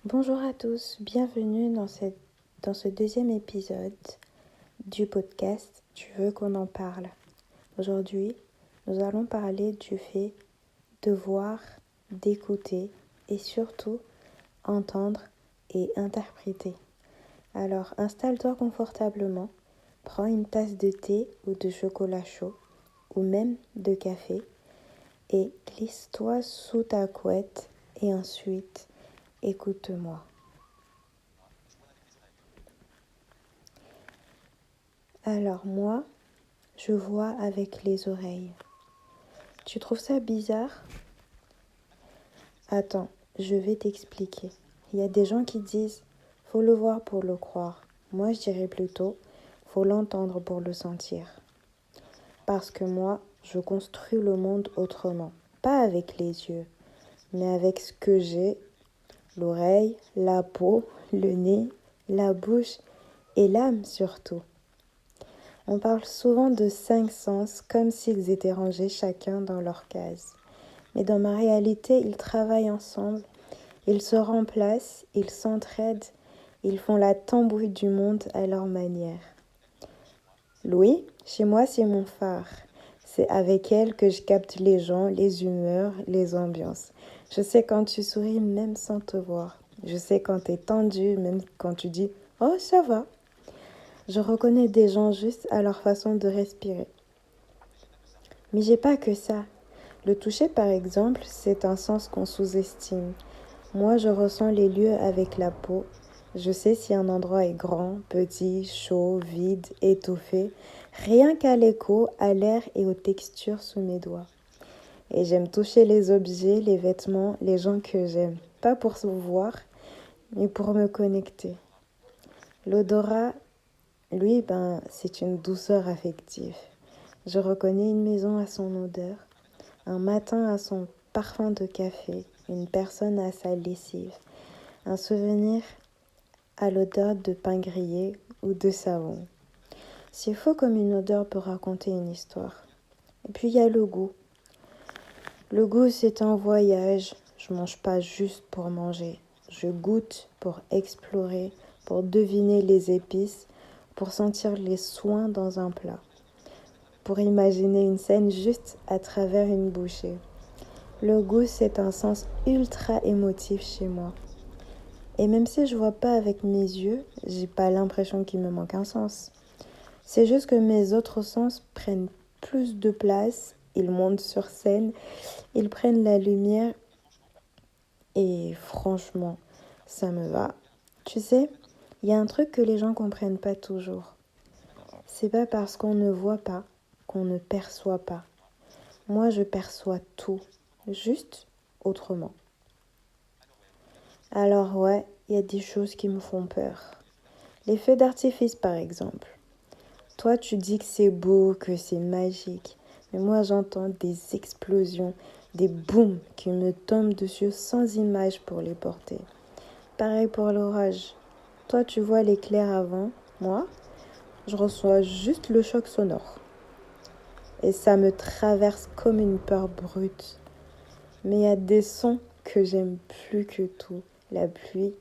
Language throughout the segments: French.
Bonjour à tous, bienvenue dans ce deuxième épisode du podcast Tu veux qu'on en parle. Aujourd'hui, nous allons parler du fait de voir, d'écouter et surtout entendre et interpréter. Alors installe-toi confortablement, prends une tasse de thé ou de chocolat chaud ou même de café et glisse-toi sous ta couette et ensuite écoute-moi. Alors moi, je vois avec les oreilles. Tu trouves ça bizarre? Attends, je vais t'expliquer. Il y a des gens qui disent faut le voir pour le croire. Moi, je dirais plutôt faut l'entendre pour le sentir. Parce que moi, je construis le monde autrement. Pas avec les yeux, mais avec ce que j'ai, l'oreille, la peau, le nez, la bouche et l'âme surtout. On parle souvent de 5 sens comme s'ils étaient rangés chacun dans leur case. Mais dans ma réalité, ils travaillent ensemble, ils se remplacent, ils s'entraident, ils font la tambouille du monde à leur manière. Louis, chez moi, c'est mon phare. C'est avec elle que je capte les gens, les humeurs, les ambiances. Je sais quand tu souris même sans te voir. Je sais quand tu es tendu, même quand tu dis « Oh, ça va ». Je reconnais des gens juste à leur façon de respirer. Mais j'ai pas que ça. Le toucher, par exemple, c'est un sens qu'on sous-estime. Moi, je ressens les lieux avec la peau. Je sais si un endroit est grand, petit, chaud, vide, étouffé, rien qu'à l'écho, à l'air et aux textures sous mes doigts. Et j'aime toucher les objets, les vêtements, les gens que j'aime. Pas pour se voir, mais pour me connecter. L'odorat, lui, c'est une douceur affective. Je reconnais une maison à son odeur, un matin à son parfum de café, une personne à sa lessive, un souvenir à l'odeur de pain grillé ou de savon. C'est faux comme une odeur peut raconter une histoire. Et puis il y a le goût. Le goût, c'est un voyage. Je mange pas juste pour manger. Je goûte pour explorer, pour deviner les épices, pour sentir les soins dans un plat, pour imaginer une scène juste à travers une bouchée. Le goût, c'est un sens ultra émotif chez moi. Et même si je vois pas avec mes yeux, j'ai pas l'impression qu'il me manque un sens. C'est juste que mes autres sens prennent plus de place, ils montent sur scène, ils prennent la lumière et franchement, ça me va. Tu sais, il y a un truc que les gens comprennent pas toujours. C'est pas parce qu'on ne voit pas qu'on ne perçoit pas. Moi, je perçois tout, juste autrement. Alors ouais, il y a des choses qui me font peur. Les feux d'artifice par exemple. Toi tu dis que c'est beau, que c'est magique. Mais moi j'entends des explosions, des booms qui me tombent dessus sans image pour les porter. Pareil pour l'orage. Toi tu vois l'éclair avant, moi je reçois juste le choc sonore. Et ça me traverse comme une peur brute. Mais il y a des sons que j'aime plus que tout. La pluie,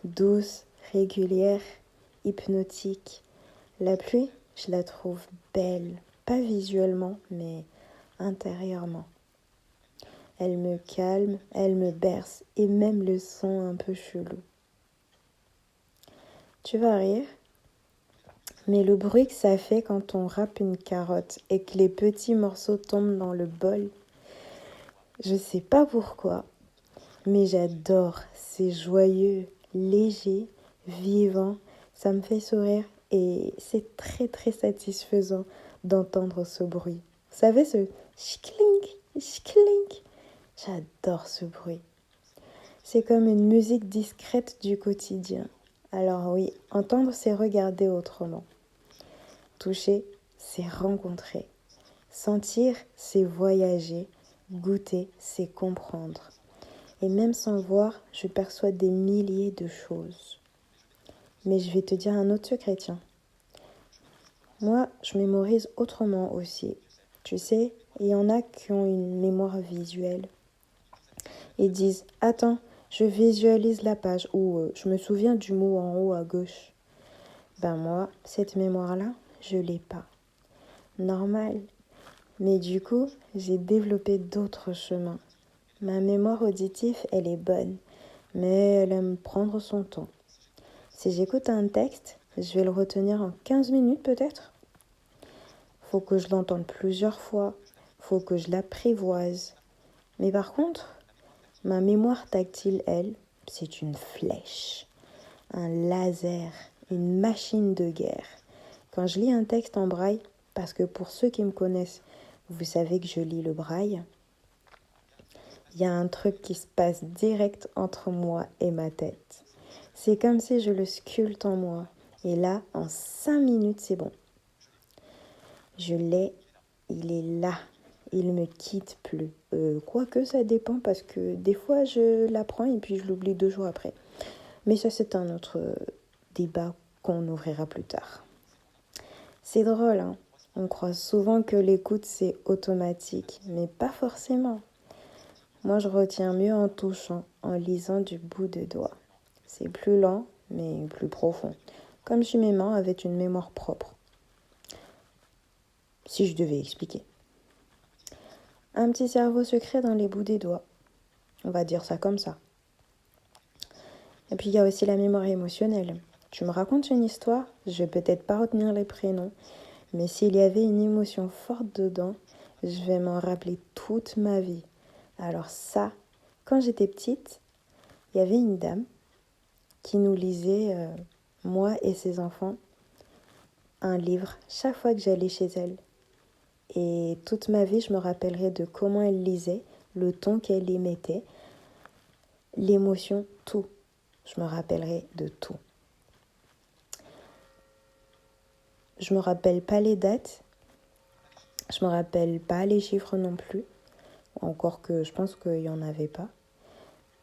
douce, régulière, hypnotique. La pluie, je la trouve belle, pas visuellement, mais intérieurement. Elle me calme, elle me berce, et même le son un peu chelou. Tu vas rire, mais le bruit que ça fait quand on râpe une carotte et que les petits morceaux tombent dans le bol, je sais pas pourquoi, mais j'adore. C'est joyeux, léger, vivant, ça me fait sourire et c'est très très satisfaisant d'entendre ce bruit. Vous savez ce chiclink, chiclink? J'adore ce bruit. C'est comme une musique discrète du quotidien. Alors oui, entendre c'est regarder autrement. Toucher, c'est rencontrer. Sentir, c'est voyager. Goûter, c'est comprendre. Et même sans voir, je perçois des milliers de choses. Mais je vais te dire un autre secret, tiens. Moi, je mémorise autrement aussi. Tu sais, il y en a qui ont une mémoire visuelle. Ils disent « Attends, Je visualise la page ou je me souviens du mot en haut à gauche. Ben moi, cette mémoire-là, je l'ai pas. Normal. Mais du coup, j'ai développé d'autres chemins. Ma mémoire auditive, elle est bonne, mais elle aime prendre son temps. Si j'écoute un texte, je vais le retenir en 15 minutes peut-être. Faut que je l'entende plusieurs fois, faut que je l'apprivoise. Mais par contre, ma mémoire tactile, elle, c'est une flèche, un laser, une machine de guerre. Quand je lis un texte en braille, parce que pour ceux qui me connaissent, vous savez que je lis le braille, il y a un truc qui se passe direct entre moi et ma tête. C'est comme si je le sculpte en moi. Et là, en 5 minutes, c'est bon. Je l'ai, il est là. Il ne me quitte plus. Quoique ça dépend parce que des fois, je l'apprends et puis je l'oublie 2 jours après. Mais ça, c'est un autre débat qu'on ouvrira plus tard. C'est drôle, hein. On croit souvent que l'écoute, c'est automatique, mais pas forcément. Moi, je retiens mieux en touchant, en lisant du bout de doigt. C'est plus lent, mais plus profond. Comme si mes mains avaient une mémoire propre. Si je devais expliquer. Un petit cerveau secret dans les bouts des doigts. On va dire ça comme ça. Et puis, il y a aussi la mémoire émotionnelle. Tu me racontes une histoire, je vais peut-être pas retenir les prénoms, mais s'il y avait une émotion forte dedans, je vais m'en rappeler toute ma vie. Alors ça, quand j'étais petite, il y avait une dame qui nous lisait, moi et ses enfants, un livre chaque fois que j'allais chez elle. Et toute ma vie, je me rappellerai de comment elle lisait, le ton qu'elle émettait, l'émotion, tout. Je me rappellerai de tout. Je me rappelle pas les dates, je me rappelle pas les chiffres non plus, encore que je pense qu'il y en avait pas.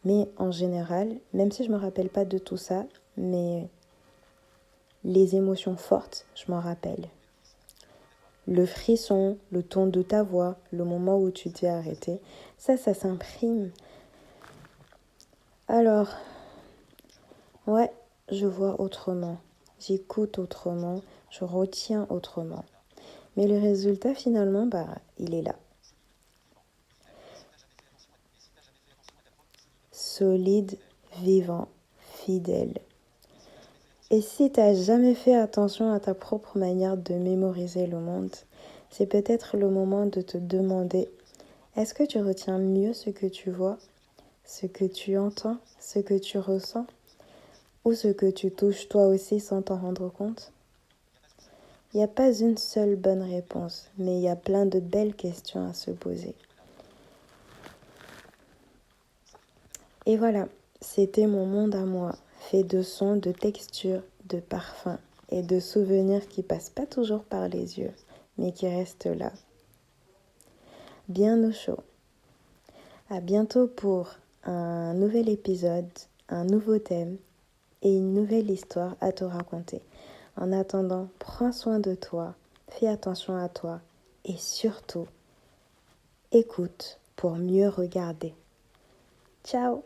Mais en général, même si je me rappelle pas de tout ça, mais les émotions fortes, je m'en rappelle. Le frisson, le ton de ta voix, le moment où tu t'es arrêté, ça s'imprime. Alors, ouais, je vois autrement, j'écoute autrement, je retiens autrement. Mais le résultat, finalement, il est là. Solide, vivant, fidèle. Et si t'as jamais fait attention à ta propre manière de mémoriser le monde, c'est peut-être le moment de te demander, est-ce que tu retiens mieux ce que tu vois, ce que tu entends, ce que tu ressens, ou ce que tu touches toi aussi sans t'en rendre compte? Il n'y a pas une seule bonne réponse, mais il y a plein de belles questions à se poser. Et voilà, c'était mon monde à moi, fait de sons, de textures, de parfums et de souvenirs qui passent pas toujours par les yeux, mais qui restent là, bien au chaud. À bientôt pour un nouvel épisode, un nouveau thème et une nouvelle histoire à te raconter. En attendant, prends soin de toi, fais attention à toi et surtout, écoute pour mieux regarder. Ciao!